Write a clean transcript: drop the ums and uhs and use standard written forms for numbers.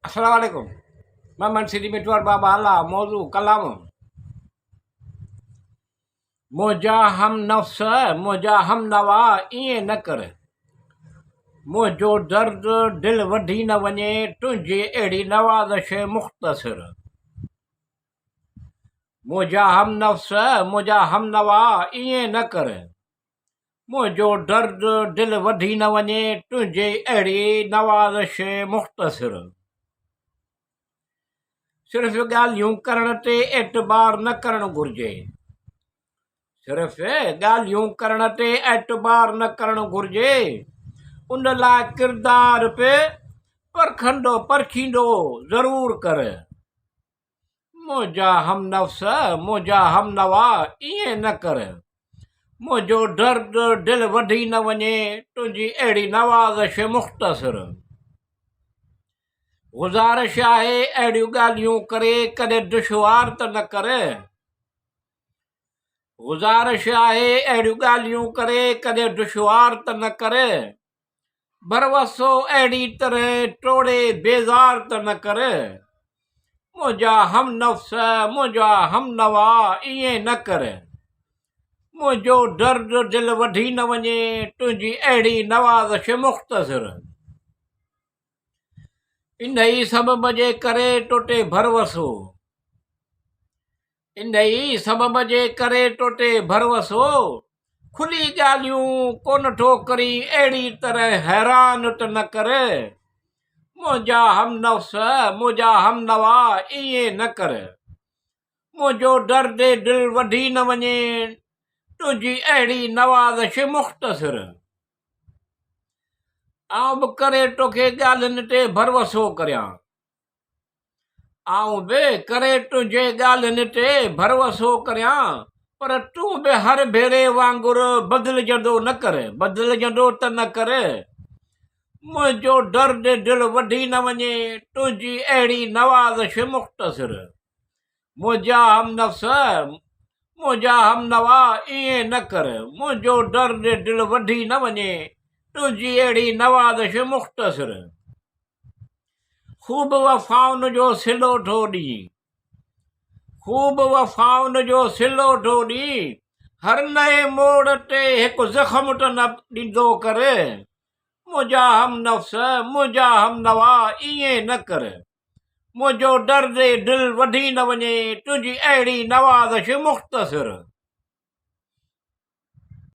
अस्सलाम वालेकुम। मैं मनसिदी मिटवार बाबा अल्लाह मौजू कलाम मोजा हम नफ्स मोजा हम नवा ईअं न कर मुंहिंजो दर्द दिल वधी न वञे तुंहिंजी अहिड़ी नवाज़श मुख़्तसिर मोजा हम नफ्स मोजा हम नवा ईअं न कर मुंहिंजो दर्द दिल वधी न वञे तुंहिंजी अहिड़ी नवाज़श मुख़्तसिर सिर्फ़ ॻाल्हियूं करण ते एतबार न करणु घुरिजे सिर्फ़ ॻाल्हियूं करण ते एतबार न करणु घुरिजे उन लाइ किरदार पे परखींदो ज़रूर कर मुंहिंजा हम नफ्स मुंहिंजा हम नवा ईअं न कर मुंहिंजो दर्द दिल वधी न वञे तुंहिंजी अहिड़ी नवाज़श मुख़्तसिर गुज़ारिश आहे अहिड़ियूं ॻाल्हियूं करे कॾहिं दुश्वार त न कर गुज़ारिश आहे अहिड़ियूं ॻाल्हियूं करे कॾहिं दुश्वार त न कर भरवसो अहिड़ी तरह टोड़े बेज़ार त न कर मुंहिंजा हम नफ्स मुंहिंजा हम नवा ईअं न कर मुंहिंजो दर्द दिल वधी न वञे तुंहिंजी अहिड़ी नवाज़श मुख़्तसिर इन ई सबब जे करे टुटे भरवसो इन ई सबब जे करे टुटे भरवसो खुली ॻाल्हियूं कोन ठोकरी अहिड़ी तरह हैरान त न कर मुंहिंजा हम नफ्स मुंहिंजा हम नवा ईअं न कर मुंहिंजो दर्द दिल वधी न वञे तुंहिंजी अहिड़ी नवाज़श मुख़्तसिर आउं बि करे तोखे ॻाल्हियुनि ते भरवसो करियां आउं बि करे तुंहिंजे ॻाल्हियुनि ते भरवसो करियां पर तूं बि हर भेरे वांगुरु बदिलजंदो न कर बदिलजंदो त न कर मुंहिंजो दर्द दिल वधी न वञे तुंहिंजी अहिड़ी नवाज़श मुख़्तसिर मुंहिंजा हम नफ्स मुंहिंजा हम नवा ईअं न कर मुंहिंजो दर्द दिल वधी न वञे तुंहिंजी अहिड़ी नवाज़श मुख़्तसिर ख़ूब वफ़ाउन जो सिलो ठो ॾी ख़ूब वफ़ाउन जो सिलो ठो ॾी हर नए मोड़ ते हिकु ज़ख़्म त न ॾींदो कर मुंहिंजा हम नफ्स मुंहिंजा हम नवा ईअं न कर मुंहिंजो दर्द दिल वधी न वञे तुंहिंजी अहिड़ी नवाज़श मुख़्तसिर